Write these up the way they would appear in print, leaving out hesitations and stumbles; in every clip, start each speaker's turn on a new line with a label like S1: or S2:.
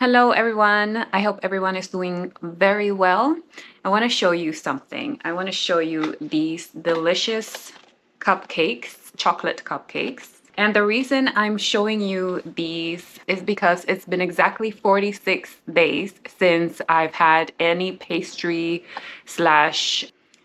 S1: Hello, everyone. I hope everyone is doing very well. I want to show you something. I want to show you these delicious cupcakes, chocolate cupcakes. And the reason I'm showing you these is because it's been exactly 46 days since I've had any pastry slash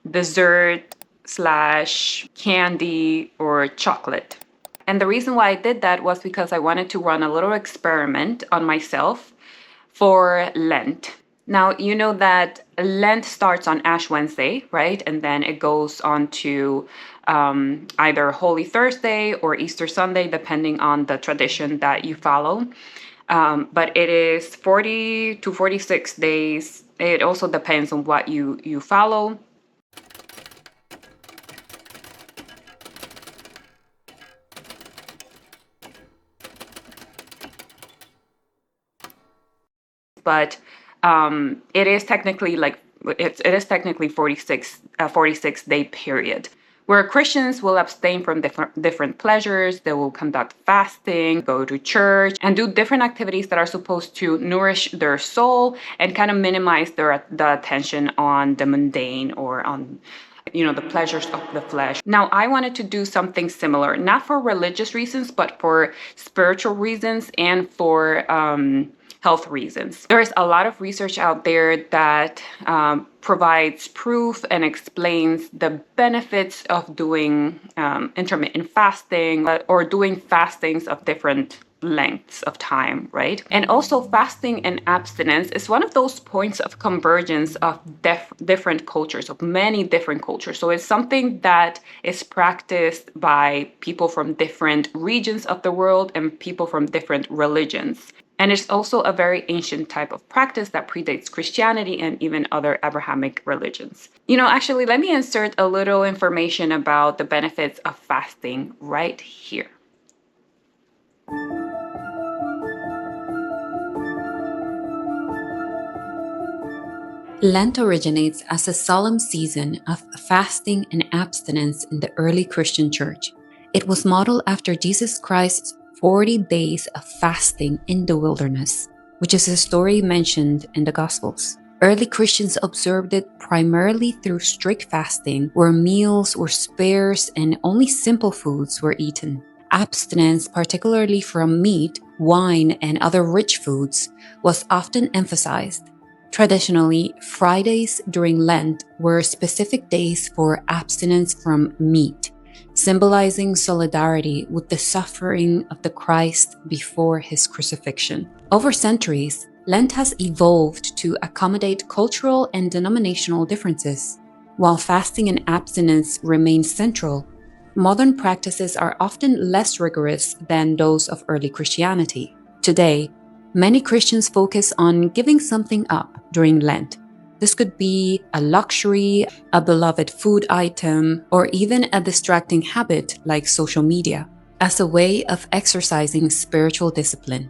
S1: dessert slash candy or chocolate. And the reason why I did that was because I wanted to run a little experiment on myself for Lent. Now, you know that Lent starts on Ash Wednesday, right? And then it goes on to either Holy Thursday or Easter Sunday, depending on the tradition that you follow. But it is 40 to 46 days. It also depends on what you follow. But it is technically it is technically 46 day period where Christians will abstain from different pleasures. They will conduct fasting, go to church, and do different activities that are supposed to nourish their soul and kind of minimize the attention on the mundane or on the pleasures of the flesh. Now, I wanted to do something similar, not for religious reasons, but for spiritual reasons and for health reasons. There's a lot of research out there that provides proof and explains the benefits of doing intermittent fasting or doing fastings of different lengths of time, right? And also fasting and abstinence is one of those points of convergence of different cultures, of many different cultures. So it's something that is practiced by people from different regions of the world and people from different religions. And it's also a very ancient type of practice that predates Christianity and even other Abrahamic religions. Actually, let me insert a little information about the benefits of fasting right here. Lent originates as a solemn season of fasting and abstinence in the early Christian church. It was modeled after Jesus Christ's 40 days of fasting in the wilderness, which is a story mentioned in the Gospels. Early Christians observed it primarily through strict fasting, where meals were sparse and only simple foods were eaten. Abstinence, particularly from meat, wine, and other rich foods, was often emphasized. Traditionally, Fridays during Lent were specific days for abstinence from meat, symbolizing solidarity with the suffering of the Christ before his crucifixion. Over centuries, Lent has evolved to accommodate cultural and denominational differences. While fasting and abstinence remain central, modern practices are often less rigorous than those of early Christianity. Today, many Christians focus on giving something up during Lent. This could be a luxury, a beloved food item, or even a distracting habit like social media, as a way of exercising spiritual discipline.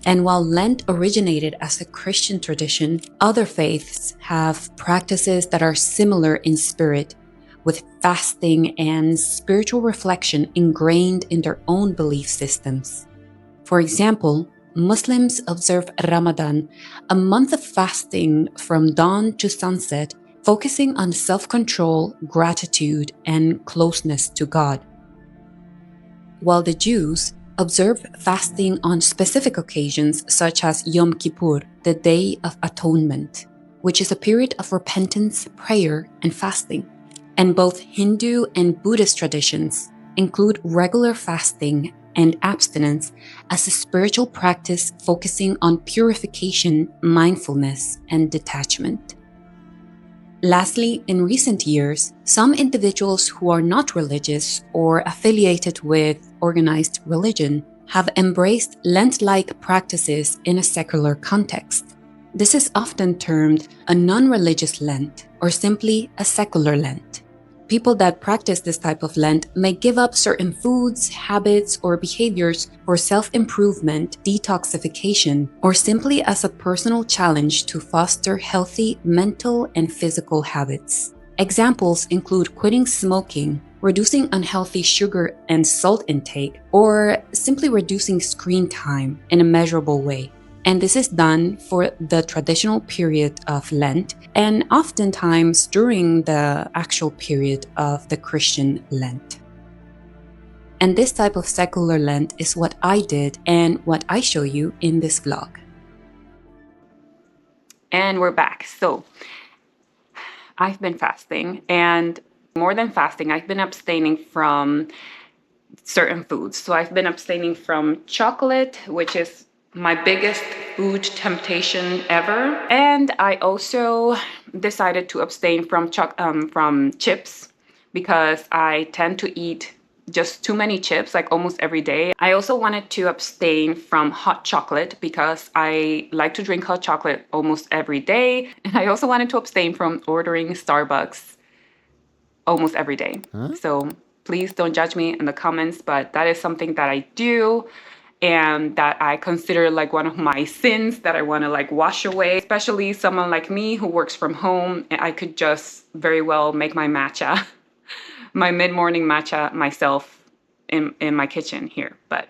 S1: And while Lent originated as a Christian tradition, other faiths have practices that are similar in spirit, with fasting and spiritual reflection ingrained in their own belief systems. For example, Muslims observe Ramadan, a month of fasting from dawn to sunset, focusing on self-control, gratitude, and closeness to God. While the Jews observe fasting on specific occasions such as Yom Kippur, the Day of Atonement, which is a period of repentance, prayer, and fasting. And both Hindu and Buddhist traditions include regular fasting and abstinence as a spiritual practice focusing on purification, mindfulness, and detachment. Lastly, in recent years, some individuals who are not religious or affiliated with organized religion have embraced Lent-like practices in a secular context. This is often termed a non-religious Lent or simply a secular Lent. People that practice this type of Lent may give up certain foods, habits, or behaviors for self-improvement, detoxification, or simply as a personal challenge to foster healthy mental and physical habits. Examples include quitting smoking, reducing unhealthy sugar and salt intake, or simply reducing screen time in a measurable way. And this is done for the traditional period of Lent and oftentimes during the actual period of the Christian Lent. And this type of secular Lent is what I did and what I show you in this vlog. And we're back. So I've been fasting, and more than fasting, I've been abstaining from certain foods. So I've been abstaining from chocolate, which is my biggest food temptation ever. And I also decided to abstain from chips because I tend to eat just too many chips, like almost every day. I also wanted to abstain from hot chocolate because I like to drink hot chocolate almost every day. And I also wanted to abstain from ordering Starbucks almost every day. So please don't judge me in the comments, but that is something that I do and that I consider like one of my sins that I want to like wash away, especially someone like me who works from home. I could just very well make my matcha, my mid-morning matcha myself in my kitchen here. But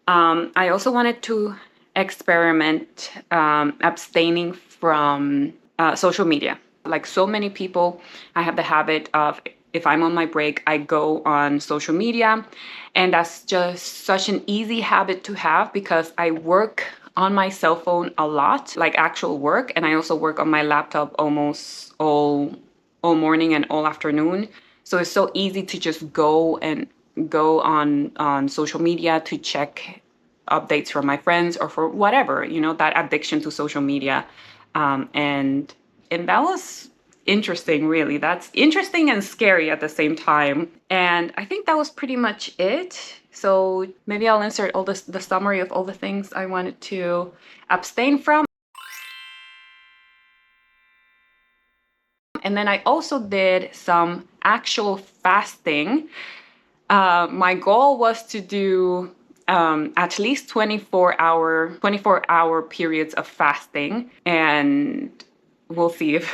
S1: I also wanted to experiment abstaining from social media. Like so many people, I have the habit of, if I'm on my break, I go on social media. And that's just such an easy habit to have because I work on my cell phone a lot, like actual work. And I also work on my laptop almost all morning and all afternoon. So it's so easy to just go on social media to check updates from my friends or for whatever, that addiction to social media. And that was interesting, really. That's interesting and scary at the same time. And I think that was pretty much it. So maybe I'll insert all the summary of all the things I wanted to abstain from. And then I also did some actual fasting. My goal was to do at least 24-hour periods of fasting, and we'll see if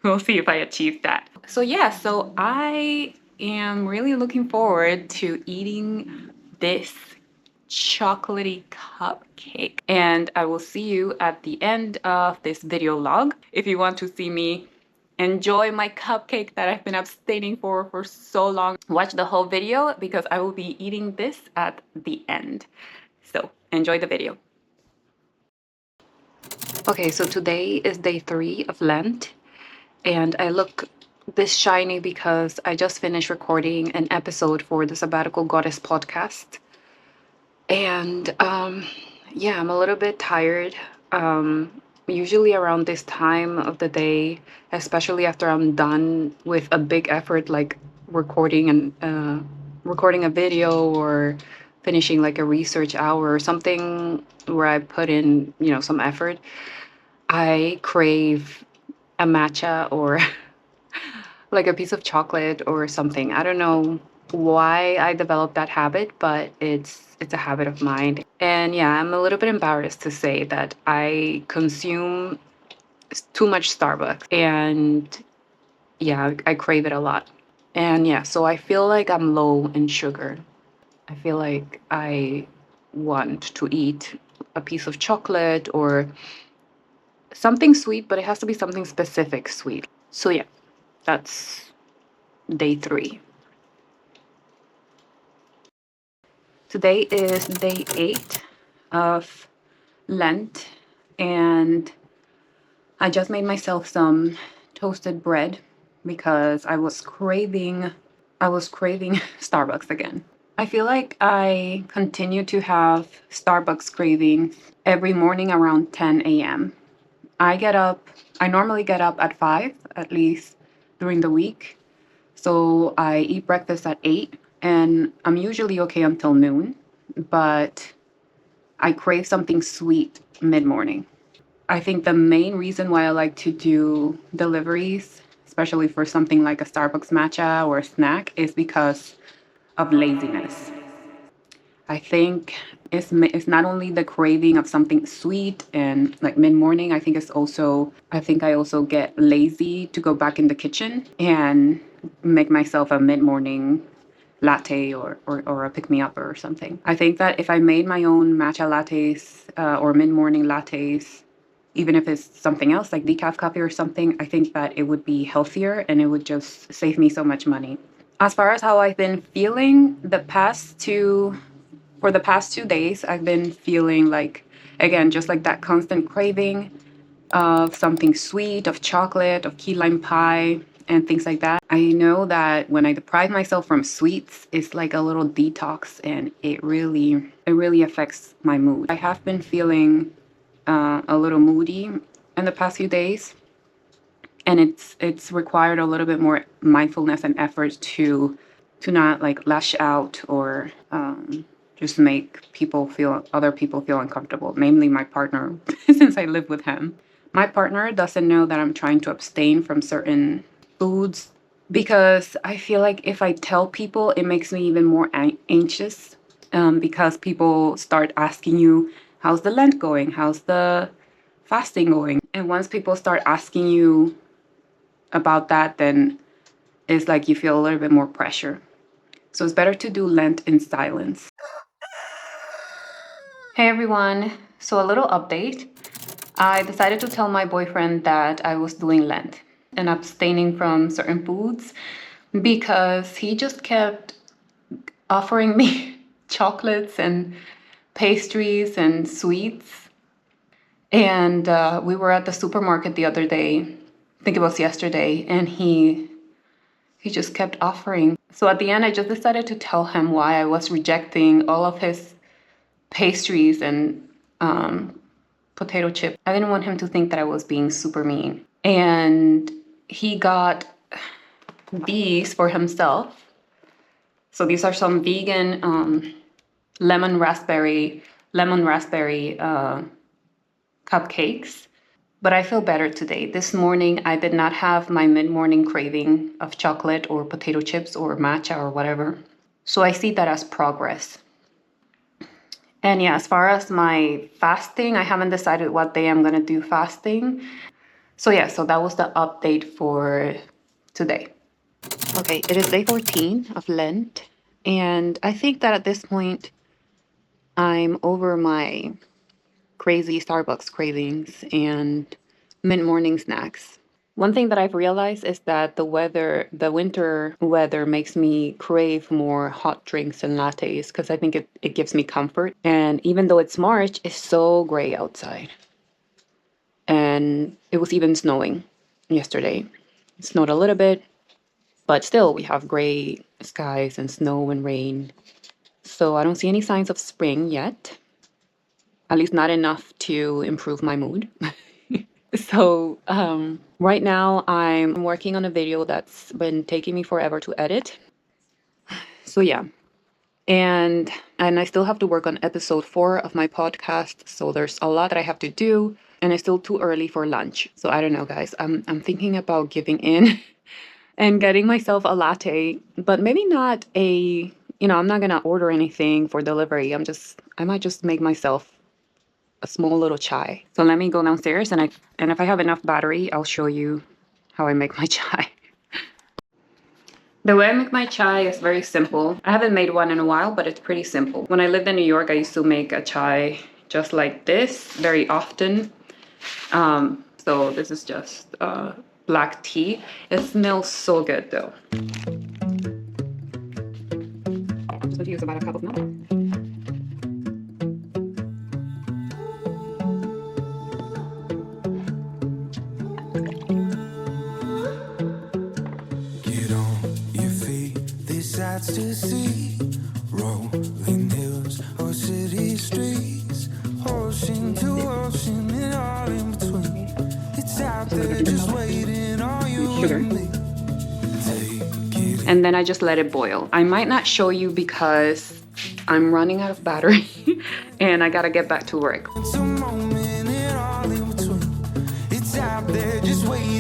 S1: I achieve that. So yeah, so I am really looking forward to eating this chocolatey cupcake, and I will see you at the end of this video log. If you want to see me enjoy my cupcake that I've been abstaining for so long, watch the whole video because I will be eating this at the end. So enjoy the video. Okay, so today is day 3 of Lent, and I look this shiny because I just finished recording an episode for the Sabbatical Goddess podcast. And yeah, I'm a little bit tired. Usually around this time of the day, especially after I'm done with a big effort like recording a video or finishing like a research hour or something where I put in, some effort, I crave a matcha or like a piece of chocolate or something. I don't know why I developed that habit, but it's a habit of mine. And yeah, I'm a little bit embarrassed to say that I consume too much Starbucks, and yeah, I crave it a lot. And yeah, so I feel like I'm low in sugar. I feel like I want to eat a piece of chocolate or something sweet, but it has to be something specific sweet. So yeah, that's day 3. Today is day 8 of Lent, and I just made myself some toasted bread because I was craving Starbucks again. I feel like I continue to have Starbucks cravings every morning around 10 a.m. I normally get up at 5, at least during the week. So I eat breakfast at 8, and I'm usually okay until noon, but I crave something sweet mid-morning. I think the main reason why I like to do deliveries, especially for something like a Starbucks matcha or a snack, is because of laziness. I think it's not only the craving of something sweet and like mid-morning. I think I also get lazy to go back in the kitchen and make myself a mid-morning latte or a pick-me-up or something. I think that if I made my own matcha lattes or mid-morning lattes, even if it's something else like decaf coffee or something, I think that it would be healthier and it would just save me so much money. As far as how I've been feeling for the past 2 days, I've been feeling like, again, just like that constant craving of something sweet, of chocolate, of key lime pie, and things like that. I know that when I deprive myself from sweets, it's like a little detox, and it really affects my mood. I have been feeling a little moody in the past few days, and it's required a little bit more mindfulness and effort to not like lash out or just make other people feel uncomfortable, namely my partner, since I live with him. My partner doesn't know that I'm trying to abstain from certain foods because I feel like if I tell people, it makes me even more anxious because people start asking you, how's the Lent going? How's the fasting going? And once people start asking you about that, then it's like you feel a little bit more pressure. So it's better to do Lent in silence. Hey everyone, so a little update. I decided to tell my boyfriend that I was doing Lent and abstaining from certain foods because he just kept offering me chocolates and pastries and sweets. And we were at the supermarket the other day, I think it was yesterday, and he just kept offering. So at the end, I just decided to tell him why I was rejecting all of his pastries and potato chip. I didn't want him to think that I was being super mean. And he got these for himself. So these are some vegan lemon raspberry cupcakes. But I feel better today. This morning, I did not have my mid-morning craving of chocolate or potato chips or matcha or whatever. So I see that as progress. And yeah, as far as my fasting, I haven't decided what day I'm going to do fasting. So yeah, so that was the update for today. Okay, it is day 14 of Lent. And I think that at this point, I'm over my crazy Starbucks cravings and mid-morning snacks. One thing that I've realized is that the winter weather makes me crave more hot drinks and lattes because I think it gives me comfort. And even though it's March, it's so gray outside. And it was even snowing yesterday. It snowed a little bit, but still we have gray skies and snow and rain. So I don't see any signs of spring yet, at least not enough to improve my mood. So right now I'm working on a video that's been taking me forever to edit. So yeah, and I still have to work on episode 4 of my podcast. So there's a lot that I have to do, and it's still too early for lunch. So I don't know, guys. I'm thinking about giving in and getting myself a latte, but maybe not I'm not gonna order anything for delivery. I might just make myself a small little chai. So let me go downstairs and if I have enough battery, I'll show you how I make my chai. The way I make my chai is very simple. I haven't made one in a while, but it's pretty simple. When I lived in New York, I used to make a chai just like this very often. So this is just black tea. It smells so good though. I'm just going to use about a cup of milk.
S2: To see rolling hills or city streets, ocean to ocean and all in between. It's out there just waiting on you.
S1: Sugar. And then I just let it boil. I might not show you because I'm running out of battery and I gotta get back to work.
S2: It's a moment and all in between. It's out there just waiting.